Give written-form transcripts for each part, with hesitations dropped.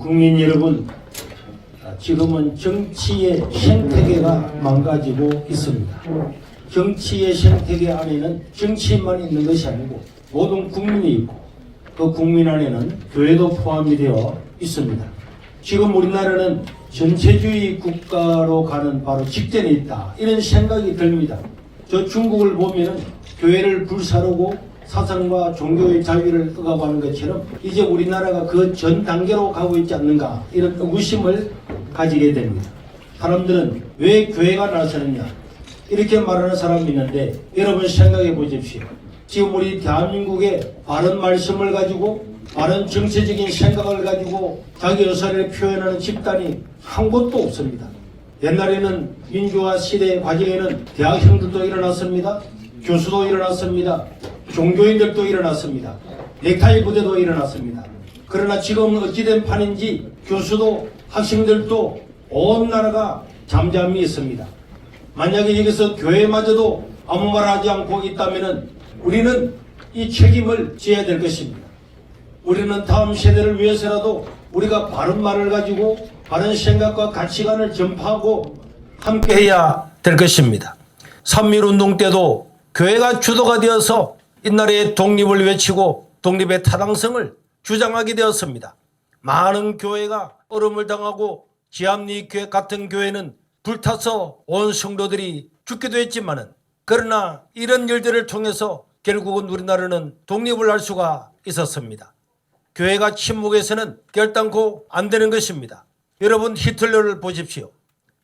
국민 여러분, 지금은 정치의 생태계가 망가지고 있습니다. 정치의 생태계 안에는 정치인만 있는 것이 아니고 모든 국민이 있고 그 국민 안에는 교회도 포함이 되어 있습니다. 지금 우리나라는 전체주의 국가로 가는 바로 직전에 있다, 이런 생각이 듭니다. 저 중국을 보면은 교회를 불사르고 사상과 종교의 자유를 억압하는 것처럼 이제 우리나라가 그 전 단계로 가고 있지 않는가, 이런 의구심을 가지게 됩니다. 사람들은 왜 교회가 나서느냐 이렇게 말하는 사람이 있는데, 여러분 생각해 보십시오. 지금 우리 대한민국의 바른 말씀을 가지고 바른 정치적인 생각을 가지고 자기 의사를 표현하는 집단이 한 곳도 없습니다. 옛날에는 민주화 시대 과정에는 대학생들도 일어났습니다. 교수도 일어났습니다. 종교인들도 일어났습니다. 넥타이 부대도 일어났습니다. 그러나 지금은 어찌된 판인지 교수도 학생들도 온 나라가 잠잠히 있습니다. 만약에 여기서 교회마저도 아무 말 하지 않고 있다면 우리는 이 책임을 져야 될 것입니다. 우리는 다음 세대를 위해서라도 우리가 바른 말을 가지고 바른 생각과 가치관을 전파하고 함께해야 될 것입니다. 3.1운동 때도 교회가 주도가 되어서 이 나라의 독립을 외치고 독립의 타당성을 주장하게 되었습니다. 많은 교회가 얼음을 당하고 지암리 교회 같은 교회는 불타서 온 성도들이 죽기도 했지만은, 그러나 이런 일들을 통해서 결국은 우리나라는 독립을 할 수가 있었습니다. 교회가 침묵해서는 결단코 안 되는 것입니다. 여러분, 히틀러를 보십시오.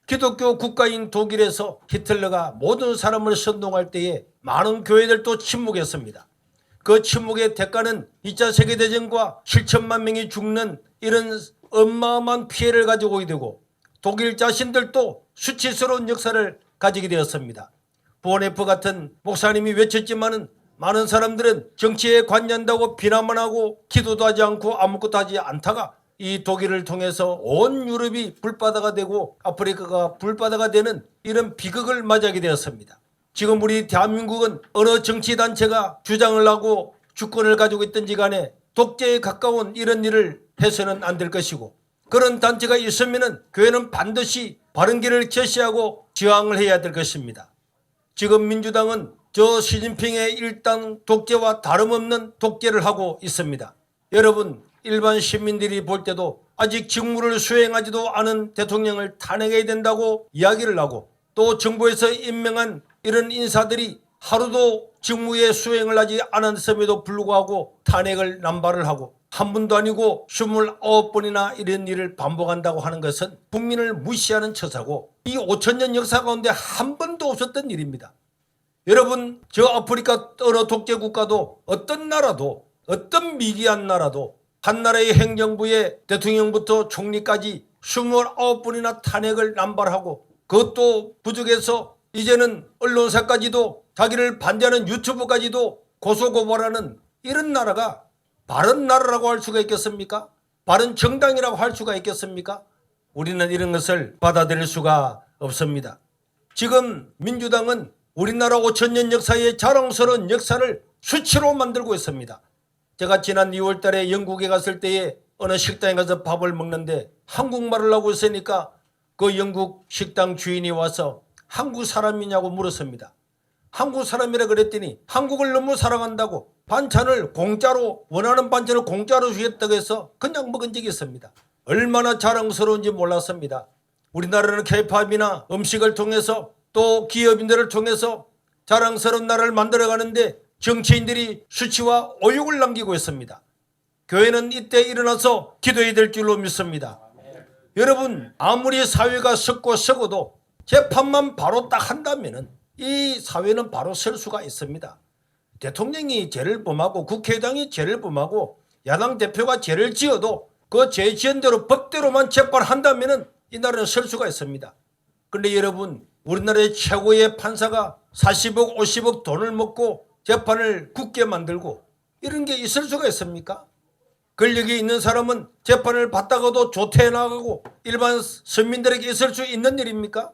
기독교 국가인 독일에서 히틀러가 모든 사람을 선동할 때에 많은 교회들도 침묵했습니다. 그 침묵의 대가는 2차 세계대전과 7천만 명이 죽는 이런 어마어마한 피해를 가지고 오게 되고, 독일 자신들도 수치스러운 역사를 가지게 되었습니다. 보네프 같은 목사님이 외쳤지만은 많은 사람들은 정치에 관여한다고 비난만 하고 기도도 하지 않고 아무것도 하지 않다가 이 독일을 통해서 온 유럽이 불바다가 되고 아프리카가 불바다가 되는 이런 비극을 맞이하게 되었습니다. 지금 우리 대한민국은 어느 정치단체가 주장을 하고 주권을 가지고 있든지 간에 독재에 가까운 이런 일을 해서는 안 될 것이고, 그런 단체가 있으면 교회는 반드시 바른 길을 제시하고 저항을 해야 될 것입니다. 지금 민주당은 저 시진핑의 일당 독재와 다름없는 독재를 하고 있습니다. 여러분, 일반 시민들이 볼 때도 아직 직무를 수행하지도 않은 대통령을 탄핵해야 된다고 이야기를 하고, 또 정부에서 임명한 이런 인사들이 하루도 직무에 수행을 하지 않았음에도 불구하고 탄핵을 남발을 하고 한 번도 아니고 29번이나 이런 일을 반복한다고 하는 것은 국민을 무시하는 처사고, 이 5천년 역사 가운데 한 번도 없었던 일입니다. 여러분, 저 아프리카 어느 독재 국가도 어떤 나라도 어떤 미개한 나라도 한 나라의 행정부의 대통령부터 총리까지 29번이나 탄핵을 남발하고, 그것도 부족해서 이제는 언론사까지도 자기를 반대하는 유튜브까지도 고소고발하는 이런 나라가 바른 나라라고 할 수가 있겠습니까? 바른 정당이라고 할 수가 있겠습니까? 우리는 이런 것을 받아들일 수가 없습니다. 지금 민주당은 우리나라 5천년 역사의 자랑스러운 역사를 수치로 만들고 있습니다. 제가 지난 2월 달에 영국에 갔을 때에 어느 식당에 가서 밥을 먹는데 한국말을 하고 있으니까 그 영국 식당 주인이 와서 한국 사람이냐고 물었습니다. 한국 사람이라 그랬더니 한국을 너무 사랑한다고 반찬을 공짜로, 원하는 반찬을 공짜로 주겠다고 해서 그냥 먹은 적이 있습니다. 얼마나 자랑스러운지 몰랐습니다. 우리나라는 케이팝이나 음식을 통해서 또 기업인들을 통해서 자랑스러운 나라를 만들어가는데 정치인들이 수치와 오욕을 남기고 있습니다. 교회는 이때 일어나서 기도해야 될 줄로 믿습니다. 여러분, 아무리 사회가 썩고 썩어도 재판만 바로 딱 한다면 이 사회는 바로 설 수가 있습니다. 대통령이 죄를 범하고 국회의장이 죄를 범하고 야당 대표가 죄를 지어도 그 죄 지은 대로 법대로만 재판한다면 이 나라는 설 수가 있습니다. 그런데 여러분, 우리나라의 최고의 판사가 40억 50억 돈을 먹고 재판을 굳게 만들고 이런 게 있을 수가 있습니까? 권력이 있는 사람은 재판을 받다가도 조퇴해 나가고 일반 서민들에게 있을 수 있는 일입니까?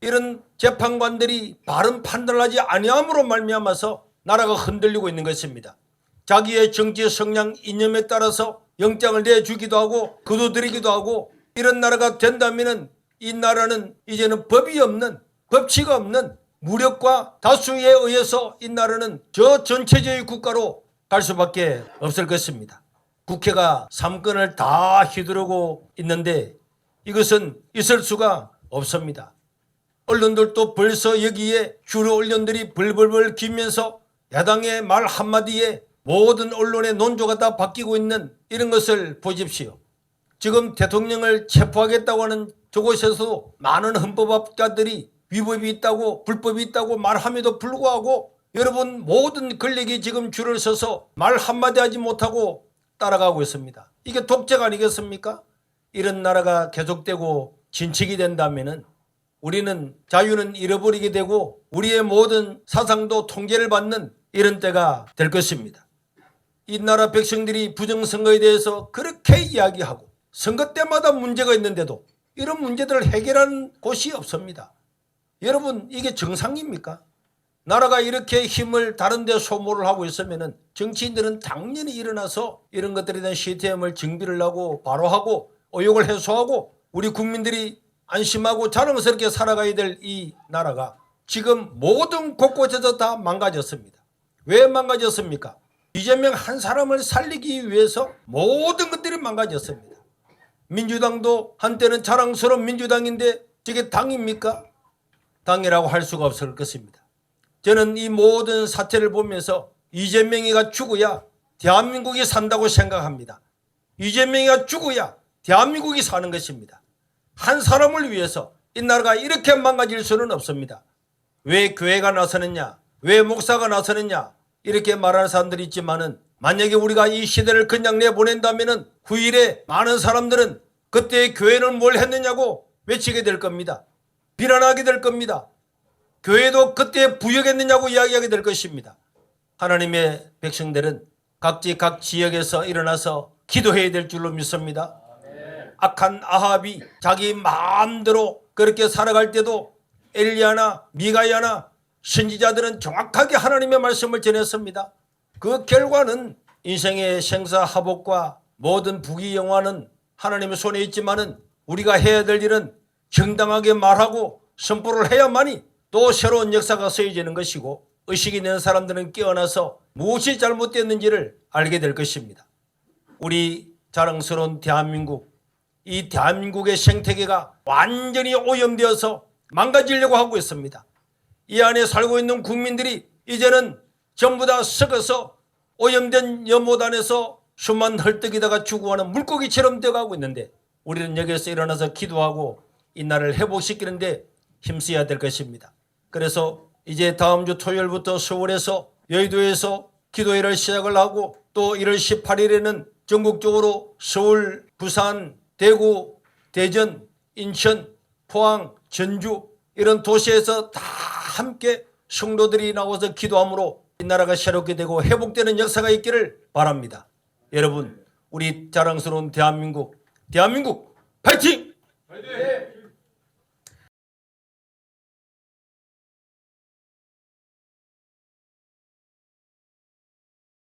이런 재판관들이 바른 판단을 하지 아니함으로 말미암아서 나라가 흔들리고 있는 것입니다. 자기의 정치 성향 이념에 따라서 영장을 내주기도 하고 거둬들이기도 하고 이런 나라가 된다면은 이 나라는 이제는 법이 없는 법치가 없는 무력과 다수에 의해서 이 나라는 저 전체주의 국가로 갈 수밖에 없을 것입니다. 국회가 3건을 다 휘두르고 있는데 이것은 있을 수가 없습니다. 언론들도 벌써 여기에 주로 언론들이 벌벌벌 기면서 야당의 말 한마디에 모든 언론의 논조가 다 바뀌고 있는 이런 것을 보십시오. 지금 대통령을 체포하겠다고 하는 저곳에서도 많은 헌법학자들이 위법이 있다고 불법이 있다고 말함에도 불구하고 여러분 모든 권력이 지금 줄을 서서 말 한마디 하지 못하고 따라가고 있습니다. 이게 독재가 아니겠습니까? 이런 나라가 계속되고 진척이 된다면은 우리는 자유는 잃어버리게 되고 우리의 모든 사상도 통제를 받는 이런 때가 될 것입니다. 이 나라 백성들이 부정선거에 대해서 그렇게 이야기하고 선거 때마다 문제가 있는데도 이런 문제들을 해결하는 곳이 없습니다. 여러분 이게 정상입니까? 나라가 이렇게 힘을 다른 데 소모를 하고 있으면 정치인들은 당연히 일어나서 이런 것들에 대한 시스템을 정비를 하고 바로 하고 의혹을 해소하고 우리 국민들이 안심하고 자랑스럽게 살아가야 될 이 나라가 지금 모든 곳곳에서 다 망가졌습니다. 왜 망가졌습니까? 이재명 한 사람을 살리기 위해서 모든 것들이 망가졌습니다. 민주당도 한때는 자랑스러운 민주당인데 저게 당입니까? 당이라고 할 수가 없을 것입니다. 저는 이 모든 사태를 보면서 이재명이가 죽어야 대한민국이 산다고 생각합니다. 이재명이가 죽어야 대한민국이 사는 것입니다. 한 사람을 위해서 이 나라가 이렇게 망가질 수는 없습니다. 왜 교회가 나서느냐, 왜 목사가 나서느냐 이렇게 말하는 사람들이 있지만은 만약에 우리가 이 시대를 그냥 내보낸다면은 후일에 많은 사람들은 그때 교회는 뭘 했느냐고 외치게 될 겁니다. 비난하게 될 겁니다. 교회도 그때 부역했느냐고 이야기하게 될 것입니다. 하나님의 백성들은 각지 각 지역에서 일어나서 기도해야 될 줄로 믿습니다. 악한 아합이 자기 마음대로 그렇게 살아갈 때도 엘리야나 미가야나 선지자들은 정확하게 하나님의 말씀을 전했습니다. 그 결과는 인생의 생사하복과 모든 부귀영화는 하나님의 손에 있지만은 우리가 해야 될 일은 정당하게 말하고 선포를 해야만이 또 새로운 역사가 쓰여지는 것이고 의식이 있는 사람들은 깨어나서 무엇이 잘못됐는지를 알게 될 것입니다. 우리 자랑스러운 대한민국, 이 대한민국의 생태계가 완전히 오염되어서 망가지려고 하고 있습니다. 이 안에 살고 있는 국민들이 이제는 전부 다 썩어서 오염된 연못 안에서 숨만 헐떡이다가 죽어가는 물고기처럼 되어가고 있는데 우리는 여기에서 일어나서 기도하고 이 나라를 회복시키는데 힘써야 될 것입니다. 그래서 이제 다음 주 토요일부터 서울에서 여의도에서 기도회를 시작을 하고 또 1월 18일에는 전국적으로 서울, 부산, 대구, 대전, 인천, 포항, 전주 이런 도시에서 다 함께 성도들이 나와서 기도함으로 이 나라가 새롭게 되고 회복되는 역사가 있기를 바랍니다. 여러분 우리 자랑스러운 대한민국 파이팅! 파이팅!